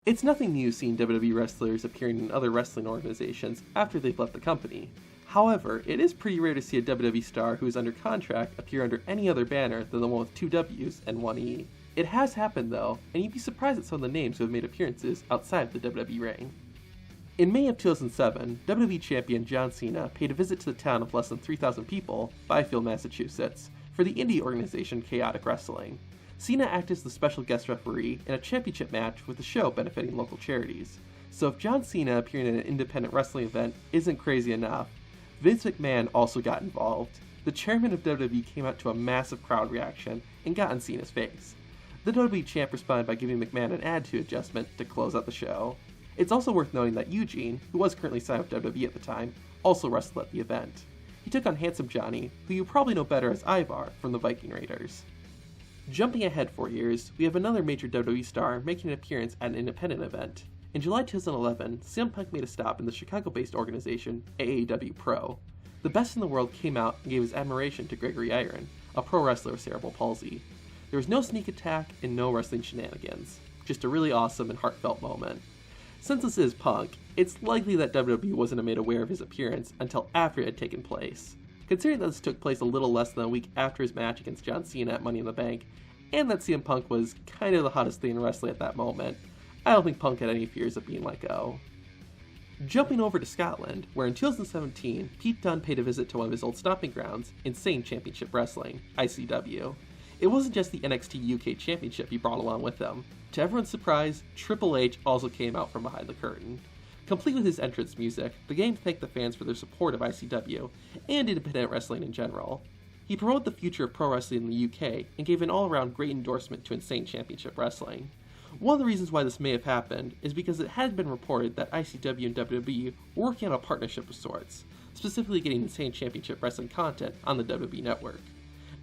It's nothing new seeing WWE wrestlers appearing in other wrestling organizations after they've left the company. However, it is pretty rare to see a WWE star who is under contract appear under any other banner than the one with 2 W's and 1 E. It has happened though, and you'd be surprised at some of the names who have made appearances outside the WWE ring. In May of 2007, WWE Champion John Cena paid a visit to the town of less than 3,000 people, Byfield, Massachusetts, for the indie organization Chaotic Wrestling. Cena acted as the special guest referee in a championship match with the show benefiting local charities. So if John Cena appearing in an independent wrestling event isn't crazy enough, Vince McMahon also got involved. The chairman of WWE came out to a massive crowd reaction and got in Cena's face. The WWE champ responded by giving McMahon an attitude adjustment to close out the show. It's also worth noting that Eugene, who was currently signed with WWE at the time, also wrestled at the event. He took on Handsome Johnny, who you probably know better as Ivar from the Viking Raiders. Jumping ahead 4 years, we have another major WWE star making an appearance at an independent event. In July 2011, CM Punk made a stop in the Chicago-based organization AAW Pro. The Best in the World came out and gave his admiration to Gregory Iron, a pro wrestler with cerebral palsy. There was no sneak attack and no wrestling shenanigans. Just a really awesome and heartfelt moment. Since this is Punk, it's likely that WWE wasn't made aware of his appearance until after it had taken place. Considering that this took place a little less than a week after his match against John Cena at Money in the Bank, and that CM Punk was kind of the hottest thing in wrestling at that moment, I don't think Punk had any fears of being let go. Jumping over to Scotland, where in 2017, Pete Dunne paid a visit to one of his old stomping grounds, Insane Championship Wrestling, ICW. It wasn't just the NXT UK Championship he brought along with him. To everyone's surprise, Triple H also came out from behind the curtain. Complete with his entrance music, the game thanked the fans for their support of ICW, and independent wrestling in general. He promoted the future of pro wrestling in the UK, and gave an all-around great endorsement to Insane Championship Wrestling. One of the reasons why this may have happened is because it had been reported that ICW and WWE were working on a partnership of sorts, specifically getting Insane Championship Wrestling content on the WWE network.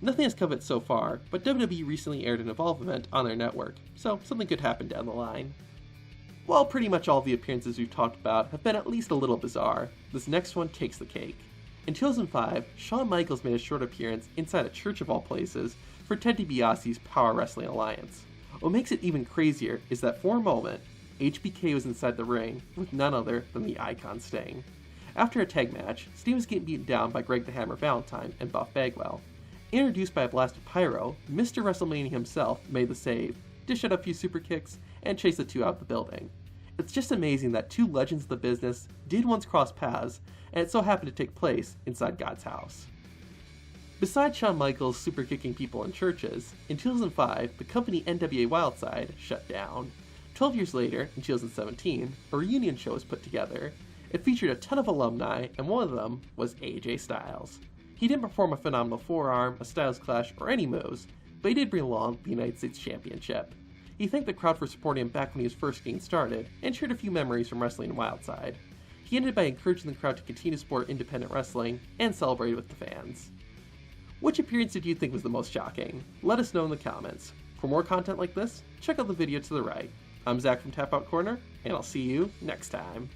Nothing has come of it so far, but WWE recently aired an Evolve event on their network, so something could happen down the line. While pretty much all the appearances we've talked about have been at least a little bizarre, this next one takes the cake. In 2005, Shawn Michaels made a short appearance inside a church of all places for Ted DiBiase's Power Wrestling Alliance. What makes it even crazier is that for a moment, HBK was inside the ring with none other than the Icon Sting. After a tag match, Sting was getting beaten down by Greg the Hammer Valentine and Buff Bagwell. Introduced by a blast of pyro, Mr. WrestleMania himself made the save, dished out a few super kicks, and chased the two out of the building. It's just amazing that two legends of the business did once cross paths, and it so happened to take place inside God's house. Besides Shawn Michaels super kicking people in churches, in 2005, the company NWA Wildside shut down. 12 years later, in 2017, a reunion show was put together. It featured a ton of alumni, and one of them was AJ Styles. He didn't perform a phenomenal forearm, a Styles Clash, or any moves, but he did bring along the United States Championship. He thanked the crowd for supporting him back when he was first getting started, and shared a few memories from wrestling in Wildside. He ended by encouraging the crowd to continue to support independent wrestling, and celebrate with the fans. Which appearance did you think was the most shocking? Let us know in the comments. For more content like this, check out the video to the right. I'm Zach from Tap Out Corner, and I'll see you next time.